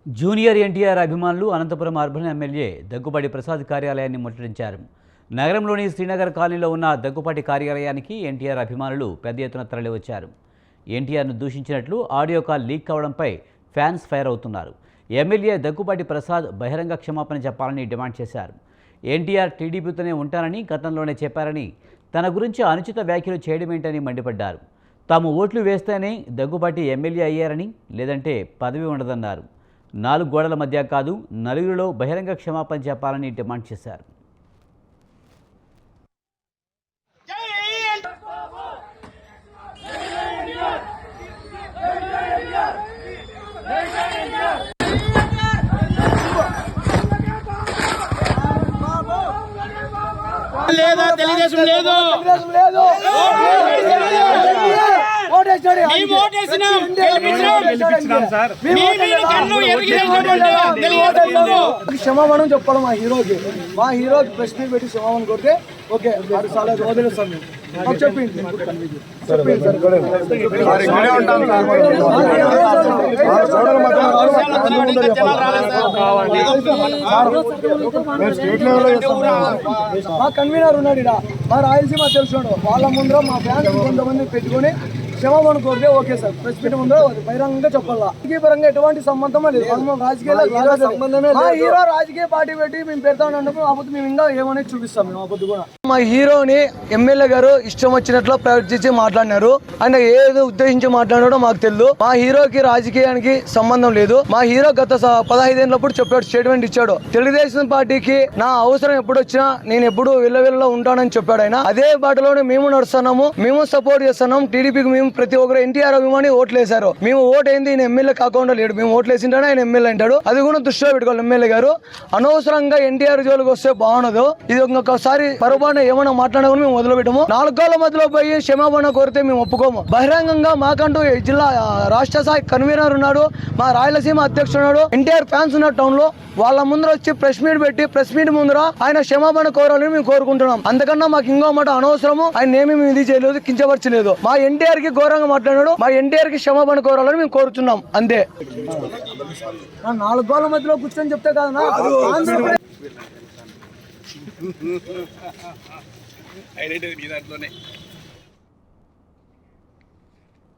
Junior NTR అభిమానులు Anantapuram urban MLA Daggubati Prasad కార్యాలయాన్ని ముట్టడించారు. నగరంలోని శ్రీనగర్ కాలనీలో ఉన్న దగ్గుబాటి కార్యాలయానికి ఎన్టీఆర్ అభిమానులు పెద్ద ఎత్తున తరలివచ్చారు. ఎన్టీఆర్ను దూషించినట్లు ఆడియో కాల్ లీక్ కావడంపై ఫ్యాన్స్ ఫైర్ అవుతున్నారు. ఎమ్మెల్యే దగ్గుబాటి ప్రసాద్ బహిరంగ క్షమాపణ చెప్పాలని డిమాండ్ చేశారు. ఎన్టీఆర్ టీడీపీతోనే ఉంటానని గతంలోనే చెప్పారని, తన గురించి అనుచిత వ్యాఖ్యలు చేయడమేంటని మండిపడ్డారు. తాము ఓట్లు వేస్తేనే దగ్గుబాటి ఎమ్మెల్యే అయ్యారని, లేదంటే పదవి ఉండదన్నారు. 4 గోడల మధ్య కాదు, నలుగురిలో బహిరంగ క్షమాపణ చెప్పాలని డిమాండ్ చేశారు. లేదా తెలుగుదేశం లేదు క్షమాపణం చెప్పాలి మా హీరోకి ప్రెస్ మీట్ పెట్టి క్షమాపణ కొడితే ఓకే 6 సార్లు వదిలేస్తాం మేము చెప్పింది మా కన్వీనర్ ఉన్నాడు ఇక్కడ, మా రాయలసీమ తెలుసు, వాళ్ళ ముందర మా ఫ్యాన్స్ కొంతమంది పెట్టుకుని క్షమాపణ కోరితే ఓకే సార్. ప్రెస్ మీట్ ముందు బహిరంగంగా చెప్పాలా. రాజకీయ పరంగా ఎటువంటి సంబంధమే లేదు. మా హీరో రాజకీయ పార్టీ పెట్టి మేము పెడతామన్నప్పుడు అప్పుడు మేము ఇంకా ఏమనేది చూపిస్తాం. మేము అప్పుడు కూడా మా హీరోని ఎమ్మెల్యే గారు ఇష్టం వచ్చినట్లు ప్రవర్తించి మాట్లాడినారు. ఆయన ఏదో ఉద్దేశించి మాట్లాడాడో మాకు తెలియదు. మా హీరోకి రాజకీయానికి సంబంధం లేదు. మా హీరో గత 15 ఏళ్ళప్పుడు చెప్పాడు, స్టేట్మెంట్ ఇచ్చాడు. తెలుగుదేశం పార్టీకి నా అవసరం ఎప్పుడు వచ్చినా నేను ఎప్పుడు వెళ్ళలో ఉంటానని చెప్పాడు ఆయన. అదే బాటలోనే మేము నడుస్తున్నాము, మేము సపోర్ట్ చేస్తున్నాం టీడీపీకి. మేము ప్రతి ఒక్కరు ఎన్టీఆర్ అభిమాని ఓట్లు వేశారు. మేము ఓటు ఏంది ఈయన ఎమ్మెల్యే కాకుండా లేడు, మేము ఓట్లు వేసింటానే ఆయన ఎమ్మెల్యే అంటాడు. అది కూడా దృష్టిలో పెట్టుకోవాలి ఎమ్మెల్యే గారు. అనవసరంగా ఎన్టీఆర్ జోలికి వస్తే బాగుండదు. ఇది ఇంకొకసారి పొరపాటున ఏమైనా మాట్లాడినా కూడా మేము వదిలిపెట్టము. 4 గోళ్ల మధ్యలో పోయి క్షమాపణ కోరితే మేము ఒప్పుకోము. బహిరంగంగా మాకంటూ జిల్లా రాష్ట్ర స్థాయి కన్వీనర్ ఉన్నాడు, మా రాయలసీమ అధ్యక్షుడు ఉన్నాడు, ఎన్టీఆర్ ఫ్యాన్స్ ఉన్న టౌన్ లో వాళ్ళ ముందర వచ్చి ప్రెస్ మీట్ పెట్టి ప్రెస్ మీట్ ముందర ఆయన క్షమాపణ కోరాలని మేము కోరుకుంటున్నాం. అందుకన్నా మాకు ఇంకో మాట అనవసరము. ఆయన ఏమీ ఇది చేయలేదు, కించపరచలేదు. మా ఎన్టీఆర్ కి ఘోరంగా మాట్లాడాడు, మా ఎన్టీఆర్ కి క్షమాపణ కోరాలని మేము కోరుతున్నాం అంతే. 4 గోళ్ల మధ్యలో కూర్చొని చెప్తే కాదన్నా. హైలైట్ మీ దాంట్లోనే